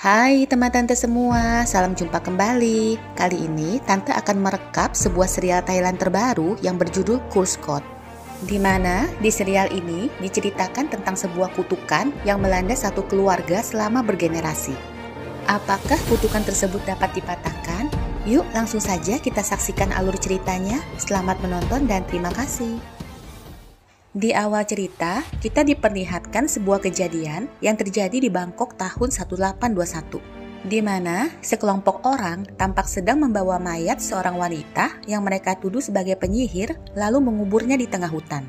Hai teman tante semua, salam jumpa kembali. Kali ini tante akan merekap sebuah serial Thailand terbaru yang berjudul Curse Code. Di mana di serial ini diceritakan tentang sebuah kutukan yang melanda satu keluarga selama bergenerasi. Apakah kutukan tersebut dapat dipatahkan? Yuk langsung saja kita saksikan alur ceritanya. Selamat menonton dan terima kasih. Di awal cerita, kita diperlihatkan sebuah kejadian yang terjadi di Bangkok tahun 1821, di mana sekelompok orang tampak sedang membawa mayat seorang wanita yang mereka tuduh sebagai penyihir lalu menguburnya di tengah hutan.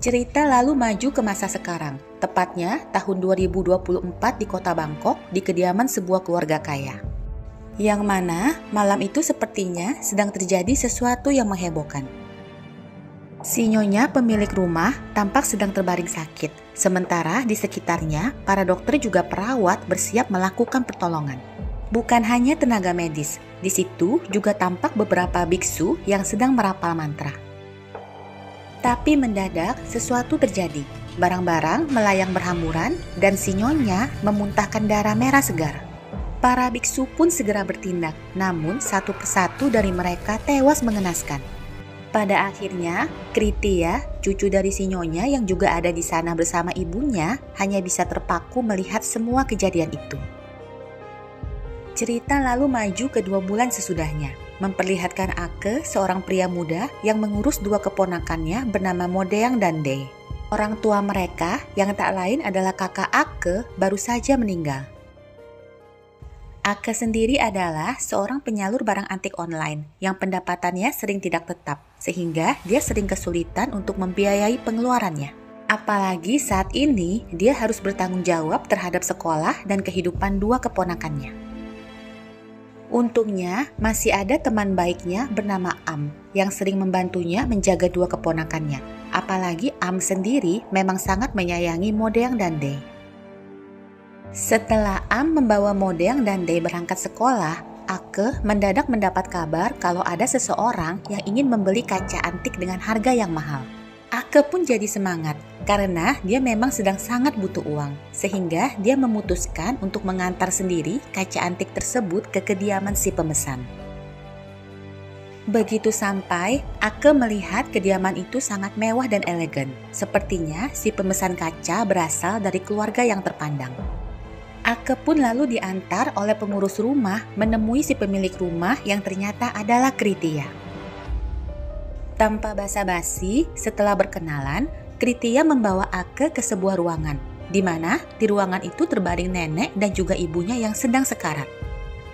Cerita lalu maju ke masa sekarang, tepatnya tahun 2024 di kota Bangkok di kediaman sebuah keluarga kaya. Yang mana malam itu sepertinya sedang terjadi sesuatu yang menghebohkan. Si Nyonya pemilik rumah tampak sedang terbaring sakit, sementara di sekitarnya para dokter juga perawat bersiap melakukan pertolongan. Bukan hanya tenaga medis, di situ juga tampak beberapa biksu yang sedang merapal mantra. Tapi mendadak sesuatu terjadi, barang-barang melayang berhamburan dan si Nyonya memuntahkan darah merah segar. Para biksu pun segera bertindak, namun satu persatu dari mereka tewas mengenaskan. Pada akhirnya, Kritia, cucu dari si Nyonya yang juga ada di sana bersama ibunya, hanya bisa terpaku melihat semua kejadian itu. Cerita lalu maju ke 2 bulan sesudahnya, memperlihatkan Ake, seorang pria muda yang mengurus 2 keponakannya bernama Modeang dan Dae. Orang tua mereka yang tak lain adalah kakak Ake baru saja meninggal. Ake sendiri adalah seorang penyalur barang antik online yang pendapatannya sering tidak tetap, sehingga dia sering kesulitan untuk membiayai pengeluarannya. Apalagi saat ini dia harus bertanggung jawab terhadap sekolah dan kehidupan 2 keponakannya. Untungnya masih ada teman baiknya bernama Am yang sering membantunya menjaga 2 keponakannya. Apalagi Am sendiri memang sangat menyayangi Modeang dan Dae. Setelah Am membawa Modeang dan Dae berangkat sekolah, Ake mendadak mendapat kabar kalau ada seseorang yang ingin membeli kaca antik dengan harga yang mahal. Ake pun jadi semangat karena dia memang sedang sangat butuh uang, sehingga dia memutuskan untuk mengantar sendiri kaca antik tersebut ke kediaman si pemesan. Begitu sampai, Ake melihat kediaman itu sangat mewah dan elegan. Sepertinya si pemesan kaca berasal dari keluarga yang terpandang. Ake pun lalu diantar oleh pengurus rumah menemui si pemilik rumah yang ternyata adalah Kritia. Tanpa basa-basi, setelah berkenalan, Kritia membawa Ake ke sebuah ruangan, di mana di ruangan itu terbaring nenek dan juga ibunya yang sedang sekarat.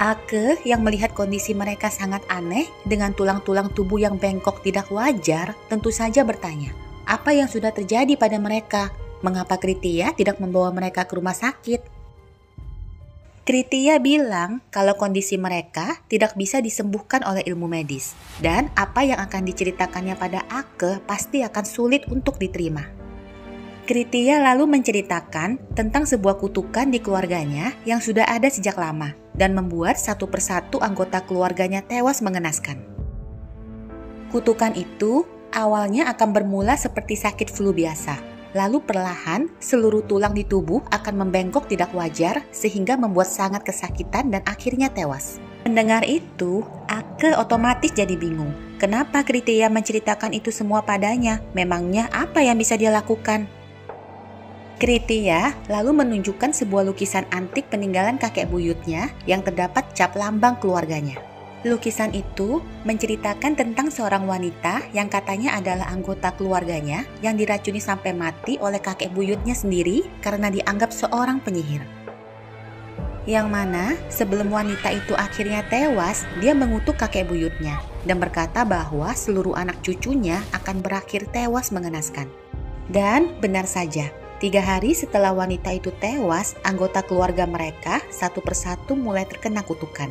Ake yang melihat kondisi mereka sangat aneh dengan tulang-tulang tubuh yang bengkok tidak wajar, tentu saja bertanya, apa yang sudah terjadi pada mereka? Mengapa Kritia tidak membawa mereka ke rumah sakit? Kritia bilang kalau kondisi mereka tidak bisa disembuhkan oleh ilmu medis dan apa yang akan diceritakannya pada Ake pasti akan sulit untuk diterima. Kritia lalu menceritakan tentang sebuah kutukan di keluarganya yang sudah ada sejak lama dan membuat satu persatu anggota keluarganya tewas mengenaskan. Kutukan itu awalnya akan bermula seperti sakit flu biasa. Lalu perlahan seluruh tulang di tubuh akan membengkok tidak wajar sehingga membuat sangat kesakitan dan akhirnya tewas. Mendengar itu, Ake otomatis jadi bingung. Kenapa Kritia menceritakan itu semua padanya? Memangnya apa yang bisa dia lakukan? Kritia lalu menunjukkan sebuah lukisan antik peninggalan kakek buyutnya yang terdapat cap lambang keluarganya. Lukisan itu menceritakan tentang seorang wanita yang katanya adalah anggota keluarganya yang diracuni sampai mati oleh kakek buyutnya sendiri karena dianggap seorang penyihir. Yang mana sebelum wanita itu akhirnya tewas, dia mengutuk kakek buyutnya dan berkata bahwa seluruh anak cucunya akan berakhir tewas mengenaskan. Dan benar saja, 3 hari setelah wanita itu tewas, anggota keluarga mereka satu persatu mulai terkena kutukan.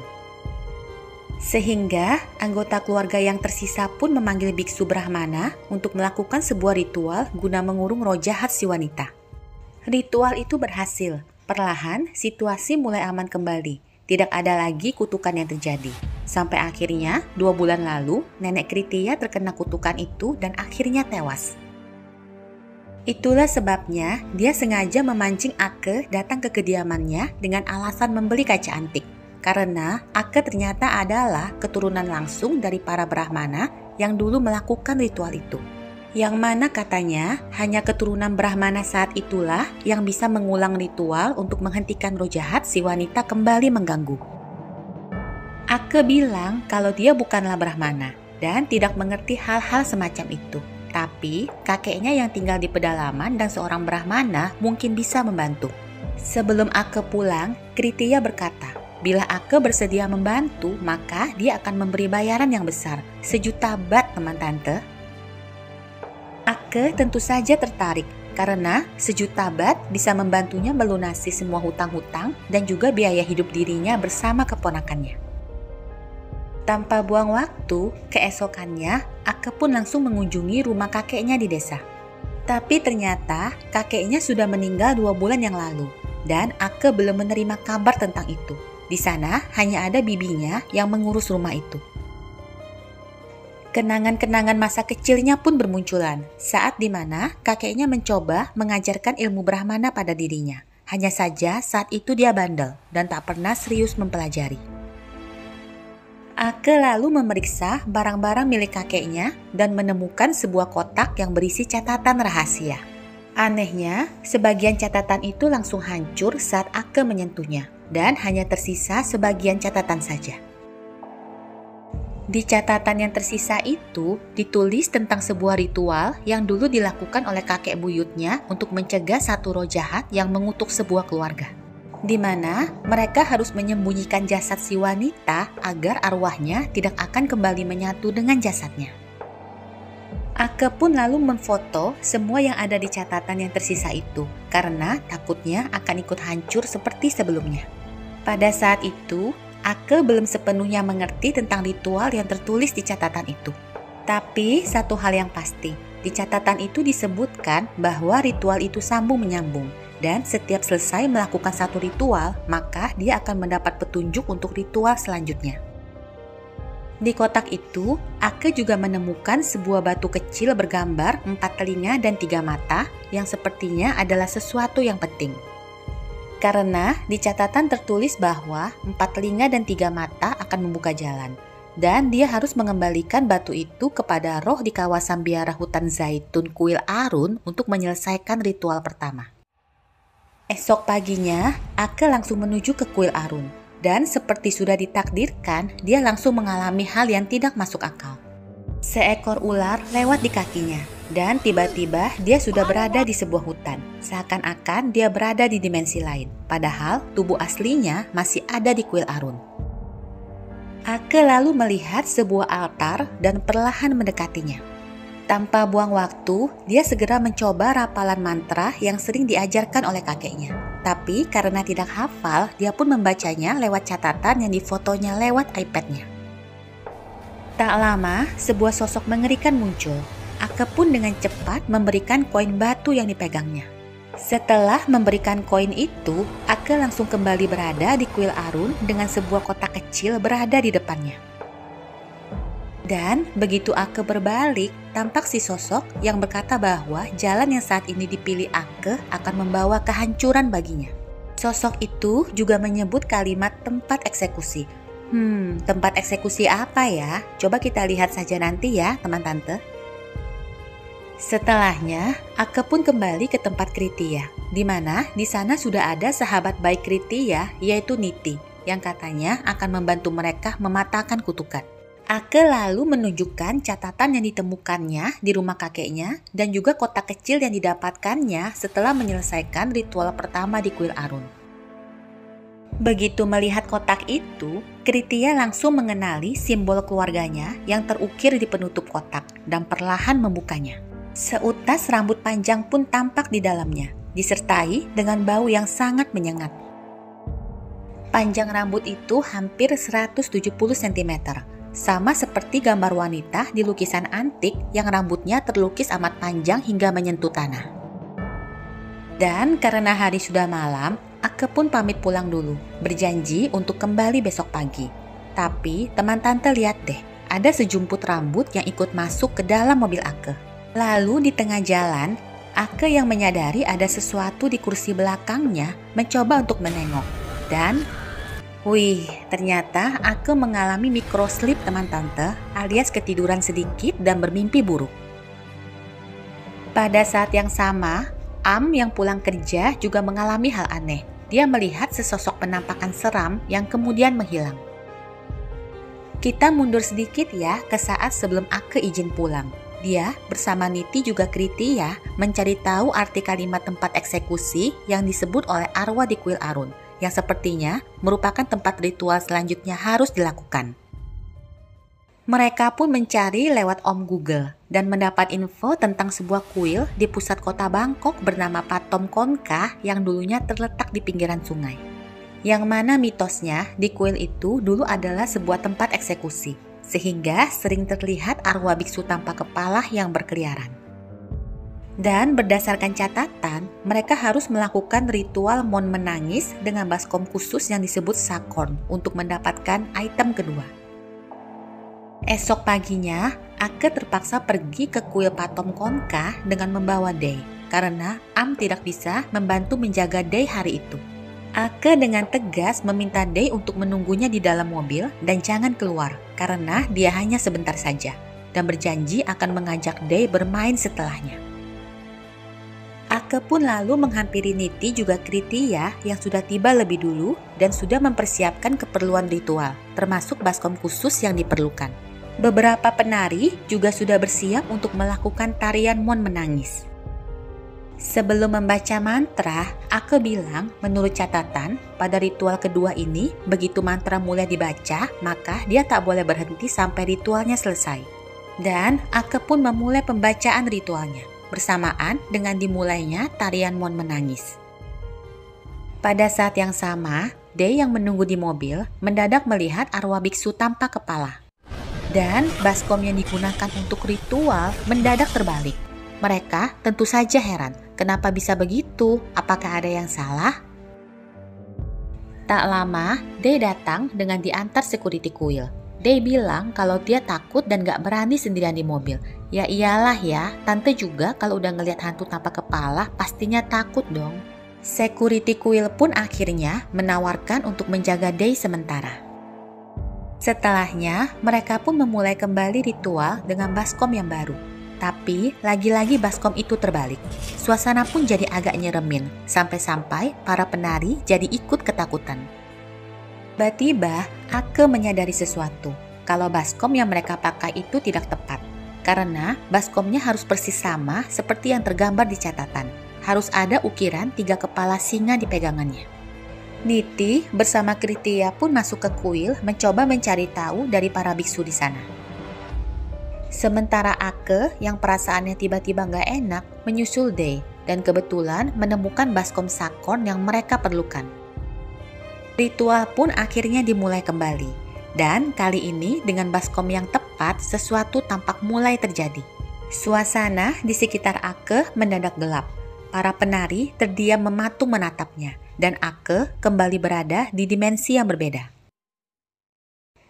Sehingga anggota keluarga yang tersisa pun memanggil biksu Brahmana untuk melakukan sebuah ritual guna mengurung roh jahat si wanita. Ritual itu berhasil. Perlahan situasi mulai aman kembali. Tidak ada lagi kutukan yang terjadi. Sampai akhirnya 2 bulan lalu nenek Kritia terkena kutukan itu dan akhirnya tewas. Itulah sebabnya dia sengaja memancing Ake datang ke kediamannya dengan alasan membeli kaca antik. Karena Ake ternyata adalah keturunan langsung dari para Brahmana yang dulu melakukan ritual itu. Yang mana katanya hanya keturunan Brahmana saat itulah yang bisa mengulang ritual untuk menghentikan roh jahat si wanita kembali mengganggu. Ake bilang kalau dia bukanlah Brahmana dan tidak mengerti hal-hal semacam itu. Tapi kakeknya yang tinggal di pedalaman dan seorang Brahmana mungkin bisa membantu. Sebelum Ake pulang, Kritiya berkata, bila Ake bersedia membantu, maka dia akan memberi bayaran yang besar, 1.000.000 baht teman tante. Ake tentu saja tertarik, karena 1.000.000 baht bisa membantunya melunasi semua hutang-hutang dan juga biaya hidup dirinya bersama keponakannya. Tanpa buang waktu, keesokannya Ake pun langsung mengunjungi rumah kakeknya di desa. Tapi ternyata kakeknya sudah meninggal 2 bulan yang lalu dan Ake belum menerima kabar tentang itu. Di sana hanya ada bibinya yang mengurus rumah itu. Kenangan-kenangan masa kecilnya pun bermunculan saat dimana kakeknya mencoba mengajarkan ilmu Brahmana pada dirinya. Hanya saja saat itu dia bandel dan tak pernah serius mempelajari. Ake lalu memeriksa barang-barang milik kakeknya dan menemukan sebuah kotak yang berisi catatan rahasia. Anehnya, sebagian catatan itu langsung hancur saat Ake menyentuhnya dan hanya tersisa sebagian catatan saja. Di catatan yang tersisa itu ditulis tentang sebuah ritual yang dulu dilakukan oleh kakek buyutnya untuk mencegah satu roh jahat yang mengutuk sebuah keluarga. Di mana mereka harus menyembunyikan jasad si wanita agar arwahnya tidak akan kembali menyatu dengan jasadnya. Ake pun lalu memfoto semua yang ada di catatan yang tersisa itu karena takutnya akan ikut hancur seperti sebelumnya. Pada saat itu, Ake belum sepenuhnya mengerti tentang ritual yang tertulis di catatan itu. Tapi satu hal yang pasti, di catatan itu disebutkan bahwa ritual itu sambung menyambung. Dan setiap selesai melakukan satu ritual, maka dia akan mendapat petunjuk untuk ritual selanjutnya. Di kotak itu, Ake juga menemukan sebuah batu kecil bergambar 4 telinga dan 3 mata yang sepertinya adalah sesuatu yang penting. Karena di catatan tertulis bahwa 4 telinga dan 3 mata akan membuka jalan. Dan dia harus mengembalikan batu itu kepada roh di kawasan biara hutan zaitun kuil Arun untuk menyelesaikan ritual pertama. Esok paginya, Ake langsung menuju ke kuil Arun. Dan seperti sudah ditakdirkan, dia langsung mengalami hal yang tidak masuk akal. Seekor ular lewat di kakinya, dan tiba-tiba dia sudah berada di sebuah hutan. Seakan-akan dia berada di dimensi lain, padahal tubuh aslinya masih ada di kuil Arun. Ake lalu melihat sebuah altar dan perlahan mendekatinya. Tanpa buang waktu, dia segera mencoba rapalan mantra yang sering diajarkan oleh kakeknya. Tapi karena tidak hafal, dia pun membacanya lewat catatan yang difotonya lewat iPad-nya. Tak lama, sebuah sosok mengerikan muncul. Ake pun dengan cepat memberikan koin batu yang dipegangnya. Setelah memberikan koin itu, Ake langsung kembali berada di kuil Arun dengan sebuah kotak kecil berada di depannya. Dan begitu Ake berbalik, tampak si sosok yang berkata bahwa jalan yang saat ini dipilih Ake akan membawa kehancuran baginya. Sosok itu juga menyebut kalimat tempat eksekusi. Tempat eksekusi apa ya? Coba kita lihat saja nanti ya, teman tante. Setelahnya, Ake pun kembali ke tempat Kritiya, di mana di sana sudah ada sahabat baik Kritiya, yaitu Niti, yang katanya akan membantu mereka mematahkan kutukan. Ake lalu menunjukkan catatan yang ditemukannya di rumah kakeknya dan juga kotak kecil yang didapatkannya setelah menyelesaikan ritual pertama di kuil Arun. Begitu melihat kotak itu, Kritiya langsung mengenali simbol keluarganya yang terukir di penutup kotak dan perlahan membukanya. Seutas rambut panjang pun tampak di dalamnya, disertai dengan bau yang sangat menyengat. Panjang rambut itu hampir 170 cm. Sama seperti gambar wanita di lukisan antik yang rambutnya terlukis amat panjang hingga menyentuh tanah. Dan karena hari sudah malam, Ake pun pamit pulang dulu, berjanji untuk kembali besok pagi. Tapi teman tante lihat deh, ada sejumput rambut yang ikut masuk ke dalam mobil Ake. Lalu di tengah jalan, Ake yang menyadari ada sesuatu di kursi belakangnya mencoba untuk menengok. Dan, wih, ternyata Ake mengalami microsleep teman tante, alias ketiduran sedikit dan bermimpi buruk. Pada saat yang sama, Am yang pulang kerja juga mengalami hal aneh. Dia melihat sesosok penampakan seram yang kemudian menghilang. Kita mundur sedikit ya ke saat sebelum Ake izin pulang. Dia bersama Niti juga Kriti ya mencari tahu arti kalimat tempat eksekusi yang disebut oleh arwah di kuil Arun, yang sepertinya merupakan tempat ritual selanjutnya harus dilakukan. Mereka pun mencari lewat Om Google dan mendapat info tentang sebuah kuil di pusat kota Bangkok bernama Patom Konka yang dulunya terletak di pinggiran sungai. Yang mana mitosnya di kuil itu dulu adalah sebuah tempat eksekusi, sehingga sering terlihat arwah biksu tanpa kepala yang berkeliaran. Dan berdasarkan catatan, mereka harus melakukan ritual mon menangis dengan baskom khusus yang disebut sakorn untuk mendapatkan item kedua. Esok paginya, Ake terpaksa pergi ke kuil Patom Konka dengan membawa Day, karena Am tidak bisa membantu menjaga Day hari itu. Ake dengan tegas meminta Day untuk menunggunya di dalam mobil dan jangan keluar, karena dia hanya sebentar saja, dan berjanji akan mengajak Day bermain setelahnya. Ake pun lalu menghampiri Niti juga Kriti ya yang sudah tiba lebih dulu dan sudah mempersiapkan keperluan ritual, termasuk baskom khusus yang diperlukan. Beberapa penari juga sudah bersiap untuk melakukan tarian mon menangis. Sebelum membaca mantra, Ake bilang menurut catatan pada ritual kedua ini begitu mantra mulai dibaca maka dia tak boleh berhenti sampai ritualnya selesai. Dan Ake pun memulai pembacaan ritualnya bersamaan dengan dimulainya tarian mon menangis. Pada saat yang sama, Day yang menunggu di mobil mendadak melihat arwah biksu tanpa kepala. Dan baskom yang digunakan untuk ritual mendadak terbalik. Mereka tentu saja heran, kenapa bisa begitu? Apakah ada yang salah? Tak lama, Day datang dengan diantar security kuil. Day bilang kalau dia takut dan gak berani sendirian di mobil. Ya iyalah ya, tante juga kalau udah ngeliat hantu tanpa kepala pastinya takut dong. Security kuil pun akhirnya menawarkan untuk menjaga Day sementara. Setelahnya, mereka pun memulai kembali ritual dengan baskom yang baru. Tapi, lagi-lagi baskom itu terbalik. Suasana pun jadi agak nyeremin, sampai-sampai para penari jadi ikut ketakutan. Tiba-tiba, Ake menyadari sesuatu, kalau baskom yang mereka pakai itu tidak tepat. Karena baskomnya harus persis sama seperti yang tergambar di catatan. Harus ada ukiran 3 kepala singa di pegangannya. Niti bersama Kritia pun masuk ke kuil mencoba mencari tahu dari para biksu di sana. Sementara Ake yang perasaannya tiba-tiba gak enak menyusul Day dan kebetulan menemukan baskom sakorn yang mereka perlukan. Ritual pun akhirnya dimulai kembali dan kali ini dengan baskom yang tepat sesuatu tampak mulai terjadi. Suasana di sekitar Ake mendadak gelap. Para penari terdiam mematung menatapnya, dan Ake kembali berada di dimensi yang berbeda.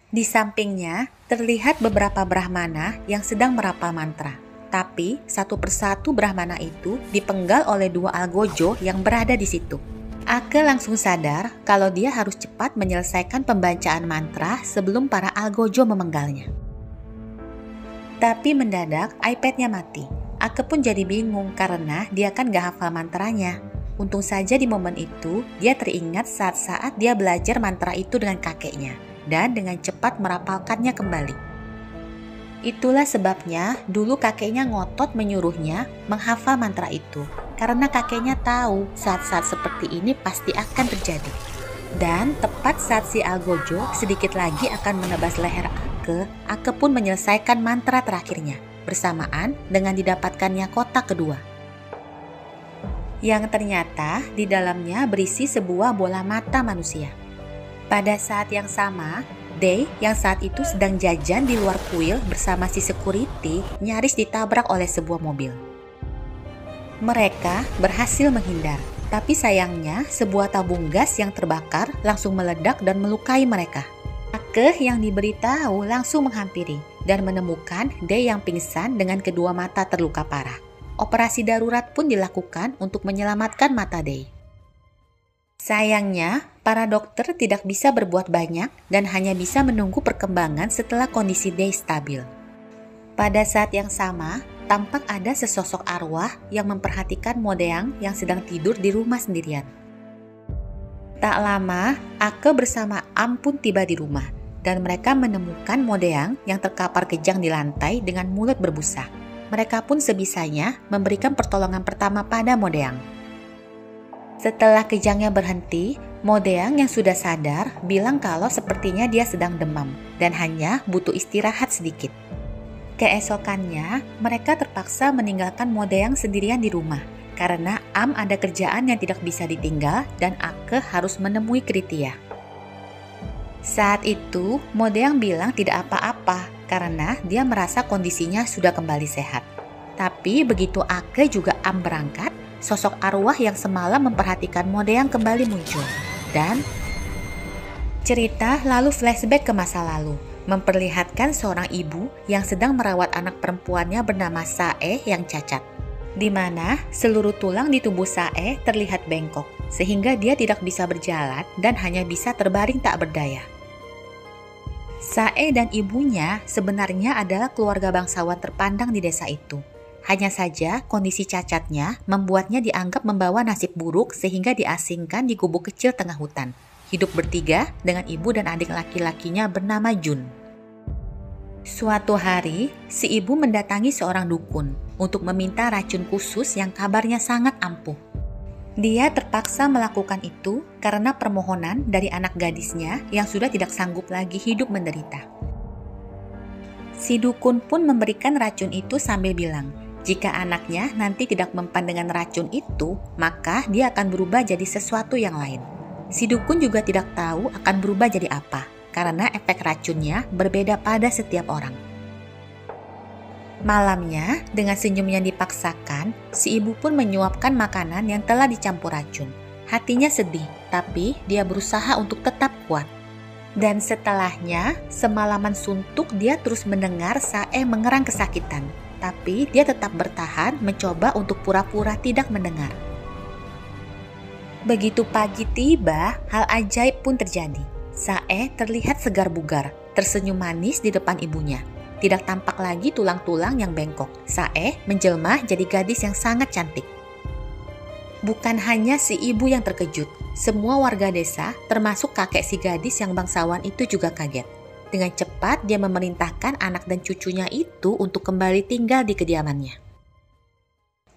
Di sampingnya, terlihat beberapa brahmana yang sedang merapal mantra. Tapi, satu persatu brahmana itu dipenggal oleh 2 algojo yang berada di situ. Ake langsung sadar kalau dia harus cepat menyelesaikan pembacaan mantra sebelum para algojo memenggalnya. Tapi mendadak iPad-nya mati. Ake pun jadi bingung karena dia kan gak hafal mantranya. Untung saja di momen itu dia teringat saat-saat dia belajar mantra itu dengan kakeknya dan dengan cepat merapalkannya kembali. Itulah sebabnya dulu kakeknya ngotot menyuruhnya menghafal mantra itu karena kakeknya tahu saat-saat seperti ini pasti akan terjadi. Dan tepat saat si algojo sedikit lagi akan menebas leher Ake pun menyelesaikan mantra terakhirnya bersamaan dengan didapatkannya kotak kedua. Yang ternyata di dalamnya berisi sebuah bola mata manusia. Pada saat yang sama, Day yang saat itu sedang jajan di luar kuil bersama si security nyaris ditabrak oleh sebuah mobil. Mereka berhasil menghindar, tapi sayangnya sebuah tabung gas yang terbakar langsung meledak dan melukai mereka. Ake yang diberitahu langsung menghampiri dan menemukan Day yang pingsan dengan kedua mata terluka parah. operasi darurat pun dilakukan untuk menyelamatkan mata Day. Sayangnya, para dokter tidak bisa berbuat banyak dan hanya bisa menunggu perkembangan setelah kondisi Day stabil. Pada saat yang sama, tampak ada sesosok arwah yang memperhatikan Modeang yang sedang tidur di rumah sendirian. Tak lama, Ake bersama Am pun tiba di rumah, dan mereka menemukan Modeang yang terkapar kejang di lantai dengan mulut berbusa. Mereka pun sebisanya memberikan pertolongan pertama pada Modeang. Setelah kejangnya berhenti, Modeang yang sudah sadar bilang kalau sepertinya dia sedang demam dan hanya butuh istirahat sedikit. Keesokannya, mereka terpaksa meninggalkan Modeang sendirian di rumah karena Am ada kerjaan yang tidak bisa ditinggal dan Ake harus menemui Kritia. Saat itu, Modeang bilang tidak apa-apa karena dia merasa kondisinya sudah kembali sehat. Tapi begitu Ake juga Am berangkat, sosok arwah yang semalam memperhatikan Modeang kembali muncul. Dan cerita lalu flashback ke masa lalu, memperlihatkan seorang ibu yang sedang merawat anak perempuannya bernama Sae yang cacat, di mana seluruh tulang di tubuh Sae terlihat bengkok, sehingga dia tidak bisa berjalan dan hanya bisa terbaring tak berdaya. Sae dan ibunya sebenarnya adalah keluarga bangsawan terpandang di desa itu. Hanya saja kondisi cacatnya membuatnya dianggap membawa nasib buruk sehingga diasingkan di gubuk kecil tengah hutan. Hidup bertiga dengan ibu dan adik laki-lakinya bernama Jun. Suatu hari, si ibu mendatangi seorang dukun untuk meminta racun khusus yang kabarnya sangat ampuh. Dia terpaksa melakukan itu karena permohonan dari anak gadisnya yang sudah tidak sanggup lagi hidup menderita. Si dukun pun memberikan racun itu sambil bilang, jika anaknya nanti tidak mempan dengan racun itu, maka dia akan berubah jadi sesuatu yang lain. Si dukun juga tidak tahu akan berubah jadi apa, karena efek racunnya berbeda pada setiap orang. Malamnya, dengan senyum yang dipaksakan, si ibu pun menyuapkan makanan yang telah dicampur racun. Hatinya sedih, tapi dia berusaha untuk tetap kuat. Dan setelahnya, semalaman suntuk dia terus mendengar Sae mengerang kesakitan. Tapi dia tetap bertahan mencoba untuk pura-pura tidak mendengar. Begitu pagi tiba, hal ajaib pun terjadi. Sae terlihat segar bugar, tersenyum manis di depan ibunya. Tidak tampak lagi tulang-tulang yang bengkok. Sae menjelma jadi gadis yang sangat cantik. Bukan hanya si ibu yang terkejut, semua warga desa, termasuk kakek si gadis yang bangsawan itu juga kaget. Dengan cepat dia memerintahkan anak dan cucunya itu untuk kembali tinggal di kediamannya.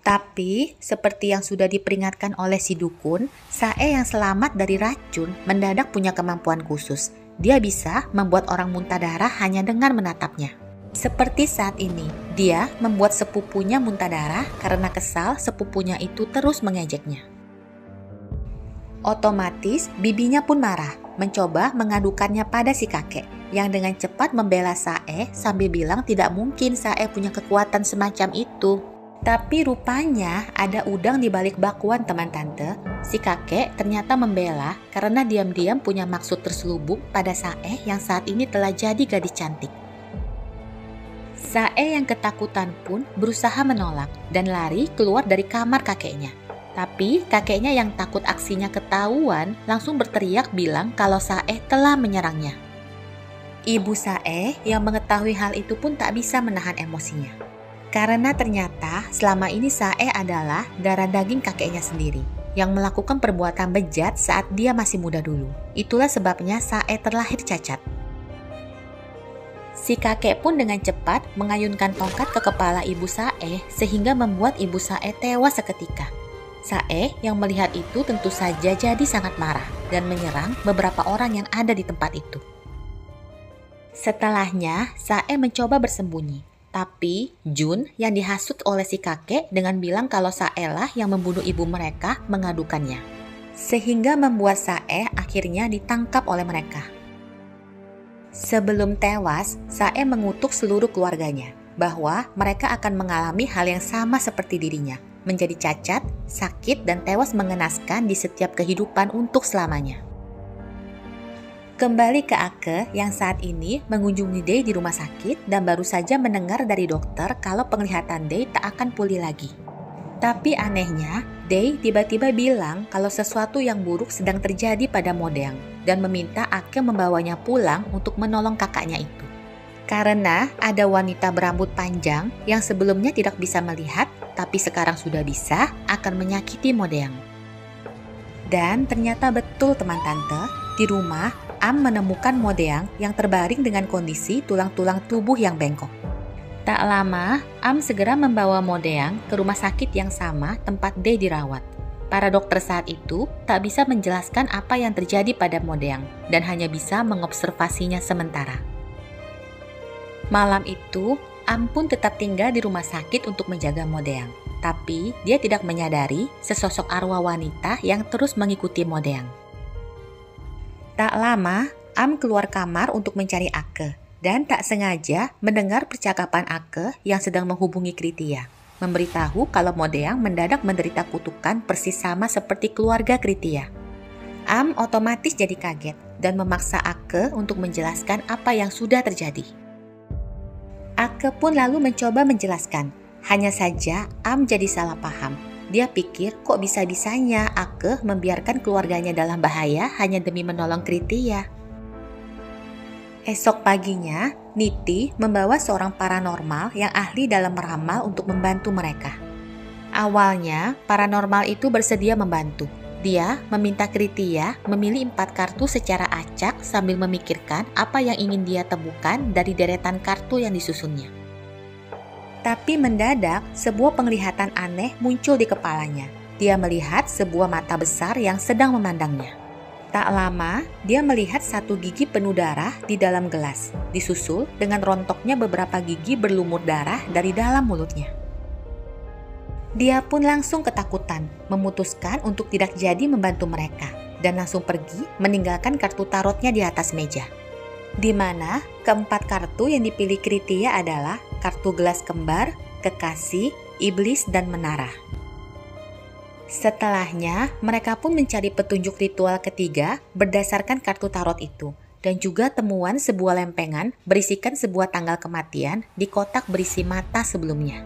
Tapi, seperti yang sudah diperingatkan oleh si dukun, Sae yang selamat dari racun mendadak punya kemampuan khusus. Dia bisa membuat orang muntah darah hanya dengan menatapnya. Seperti saat ini, dia membuat sepupunya muntah darah karena kesal sepupunya itu terus mengejeknya. Otomatis, bibinya pun marah, mencoba mengadukannya pada si kakek, yang dengan cepat membela Sae sambil bilang tidak mungkin Sae punya kekuatan semacam itu. Tapi rupanya ada udang di balik bakwan teman tante. Si kakek ternyata membela karena diam-diam punya maksud terselubung pada Sae yang saat ini telah jadi gadis cantik. Sae yang ketakutan pun berusaha menolak dan lari keluar dari kamar kakeknya. Tapi kakeknya yang takut aksinya ketahuan langsung berteriak bilang kalau Sae telah menyerangnya. Ibu Sae yang mengetahui hal itu pun tak bisa menahan emosinya. Karena ternyata selama ini Sae adalah darah daging kakeknya sendiri yang melakukan perbuatan bejat saat dia masih muda dulu. Itulah sebabnya Sae terlahir cacat. Si kakek pun dengan cepat mengayunkan tongkat ke kepala ibu Sae sehingga membuat ibu Sae tewas seketika. Sae yang melihat itu tentu saja jadi sangat marah dan menyerang beberapa orang yang ada di tempat itu. Setelahnya, Sae mencoba bersembunyi. Tapi Jun yang dihasut oleh si kakek dengan bilang kalau Sae lah yang membunuh ibu mereka mengadukannya. Sehingga membuat Sae akhirnya ditangkap oleh mereka. Sebelum tewas, Sae mengutuk seluruh keluarganya bahwa mereka akan mengalami hal yang sama seperti dirinya, menjadi cacat, sakit, dan tewas mengenaskan di setiap kehidupan untuk selamanya. Kembali ke Ake yang saat ini mengunjungi Day di rumah sakit dan baru saja mendengar dari dokter kalau penglihatan Day tak akan pulih lagi. Tapi anehnya, Day tiba-tiba bilang kalau sesuatu yang buruk sedang terjadi pada Modeang dan meminta Ake membawanya pulang untuk menolong kakaknya itu. Karena ada wanita berambut panjang yang sebelumnya tidak bisa melihat, tapi sekarang sudah bisa, akan menyakiti Modeang. Dan ternyata betul teman tante, di rumah Am menemukan Modeang yang terbaring dengan kondisi tulang-tulang tubuh yang bengkok. Tak lama, Am segera membawa Modeang ke rumah sakit yang sama tempat Day dirawat. Para dokter saat itu tak bisa menjelaskan apa yang terjadi pada Modeang dan hanya bisa mengobservasinya sementara. Malam itu, Am pun tetap tinggal di rumah sakit untuk menjaga Modeang. Tapi dia tidak menyadari sesosok arwah wanita yang terus mengikuti Modeang. Tak lama, Am keluar kamar untuk mencari Ake. Dan tak sengaja mendengar percakapan Ake yang sedang menghubungi Kritia, memberitahu kalau Modeang mendadak menderita kutukan persis sama seperti keluarga Kritia. Am otomatis jadi kaget dan memaksa Ake untuk menjelaskan apa yang sudah terjadi. Ake pun lalu mencoba menjelaskan, hanya saja Am jadi salah paham. Dia pikir kok bisa-bisanya Ake membiarkan keluarganya dalam bahaya hanya demi menolong Kritia. Esok paginya, Niti membawa seorang paranormal yang ahli dalam meramal untuk membantu mereka. Awalnya, paranormal itu bersedia membantu. Dia meminta Kritia memilih 4 kartu secara acak sambil memikirkan apa yang ingin dia temukan dari deretan kartu yang disusunnya. Tapi mendadak, sebuah penglihatan aneh muncul di kepalanya. Dia melihat sebuah mata besar yang sedang memandangnya. Tak lama, dia melihat satu gigi penuh darah di dalam gelas, disusul dengan rontoknya beberapa gigi berlumur darah dari dalam mulutnya. Dia pun langsung ketakutan, memutuskan untuk tidak jadi membantu mereka, dan langsung pergi meninggalkan kartu tarotnya di atas meja. Di mana keempat kartu yang dipilih Kritia adalah kartu gelas kembar, kekasih, iblis, dan menara. Setelahnya, mereka pun mencari petunjuk ritual ketiga berdasarkan kartu tarot itu, dan juga temuan sebuah lempengan berisikan sebuah tanggal kematian di kotak berisi mata sebelumnya.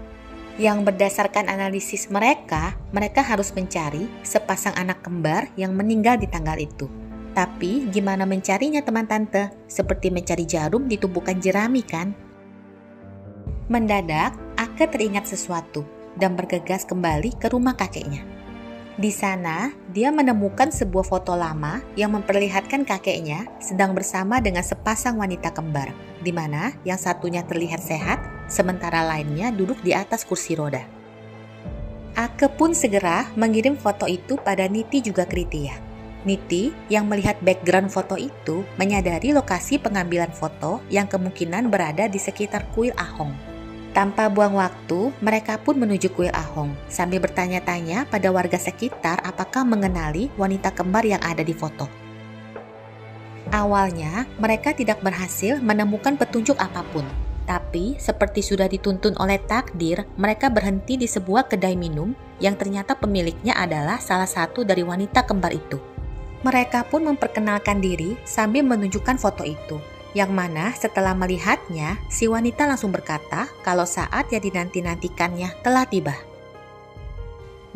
Yang berdasarkan analisis mereka harus mencari sepasang anak kembar yang meninggal di tanggal itu. Tapi gimana mencarinya teman tante? Seperti mencari jarum di tumpukan jerami kan? Mendadak, Ake teringat sesuatu dan bergegas kembali ke rumah kakeknya. Di sana, dia menemukan sebuah foto lama yang memperlihatkan kakeknya sedang bersama dengan sepasang wanita kembar, di mana yang satunya terlihat sehat, sementara lainnya duduk di atas kursi roda. Ake pun segera mengirim foto itu pada Niti juga Kritia. Niti yang melihat background foto itu menyadari lokasi pengambilan foto yang kemungkinan berada di sekitar kuil Ahong. Tanpa buang waktu, mereka pun menuju kuil Ahong sambil bertanya-tanya pada warga sekitar apakah mengenali wanita kembar yang ada di foto. Awalnya, mereka tidak berhasil menemukan petunjuk apapun. Tapi, seperti sudah dituntun oleh takdir, mereka berhenti di sebuah kedai minum yang ternyata pemiliknya adalah salah satu dari wanita kembar itu. Mereka pun memperkenalkan diri sambil menunjukkan foto itu. Yang mana setelah melihatnya, si wanita langsung berkata kalau saat yang dinanti-nantikannya telah tiba.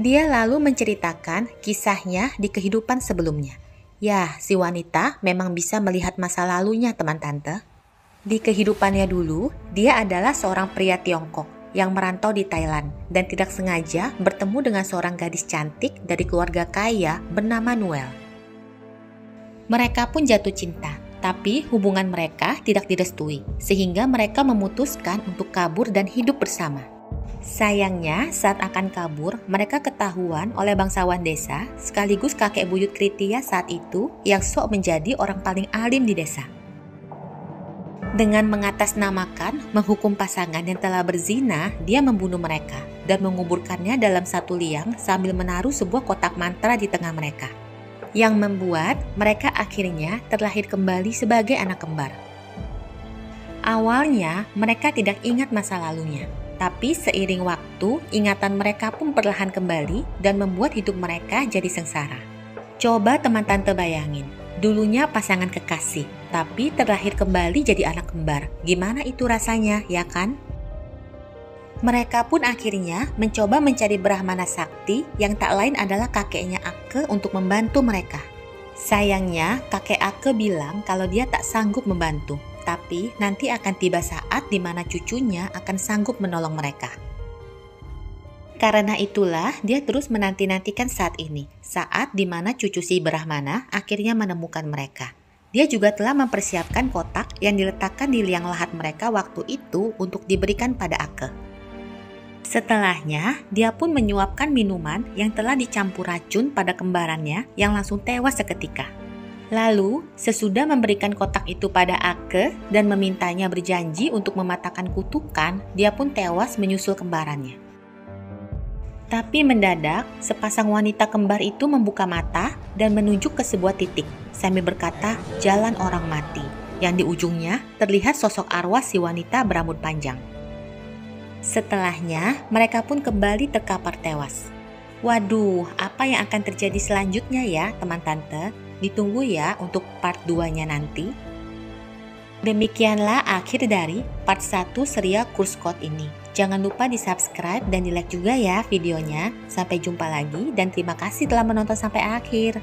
Dia lalu menceritakan kisahnya di kehidupan sebelumnya. Ya, si wanita memang bisa melihat masa lalunya teman tante. Di kehidupannya dulu, dia adalah seorang pria Tiongkok yang merantau di Thailand dan tidak sengaja bertemu dengan seorang gadis cantik dari keluarga kaya bernama Noel. Mereka pun jatuh cinta. Tapi hubungan mereka tidak direstui, sehingga mereka memutuskan untuk kabur dan hidup bersama. Sayangnya, saat akan kabur, mereka ketahuan oleh bangsawan desa, sekaligus kakek buyut Kritia saat itu yang sok menjadi orang paling alim di desa. Dengan mengatasnamakan menghukum pasangan yang telah berzina, dia membunuh mereka dan menguburkannya dalam satu liang sambil menaruh sebuah kotak mantra di tengah mereka. Yang membuat mereka akhirnya terlahir kembali sebagai anak kembar. Awalnya mereka tidak ingat masa lalunya, tapi seiring waktu ingatan mereka pun perlahan kembali dan membuat hidup mereka jadi sengsara. Coba teman tante bayangin, dulunya pasangan kekasih, tapi terlahir kembali jadi anak kembar. Gimana itu rasanya, ya kan? Mereka pun akhirnya mencoba mencari Brahmana Sakti yang tak lain adalah kakeknya Ake untuk membantu mereka. Sayangnya, kakek Ake bilang kalau dia tak sanggup membantu, tapi nanti akan tiba saat di mana cucunya akan sanggup menolong mereka. Karena itulah dia terus menanti-nantikan saat ini, saat di mana cucu si Brahmana akhirnya menemukan mereka. Dia juga telah mempersiapkan kotak yang diletakkan di liang lahat mereka waktu itu untuk diberikan pada Ake. Setelahnya, dia pun menyuapkan minuman yang telah dicampur racun pada kembarannya yang langsung tewas seketika. Lalu, sesudah memberikan kotak itu pada Ake dan memintanya berjanji untuk mematahkan kutukan, dia pun tewas menyusul kembarannya. Tapi mendadak, sepasang wanita kembar itu membuka mata dan menunjuk ke sebuah titik sambil berkata, "Jalan orang mati," yang di ujungnya terlihat sosok arwah si wanita berambut panjang. Setelahnya, mereka pun kembali terkapar tewas. Waduh, apa yang akan terjadi selanjutnya ya teman tante? Ditunggu ya untuk part 2-nya nanti. Demikianlah akhir dari part 1 serial Curse Code ini. Jangan lupa di subscribe dan di like juga ya videonya. Sampai jumpa lagi dan terima kasih telah menonton sampai akhir.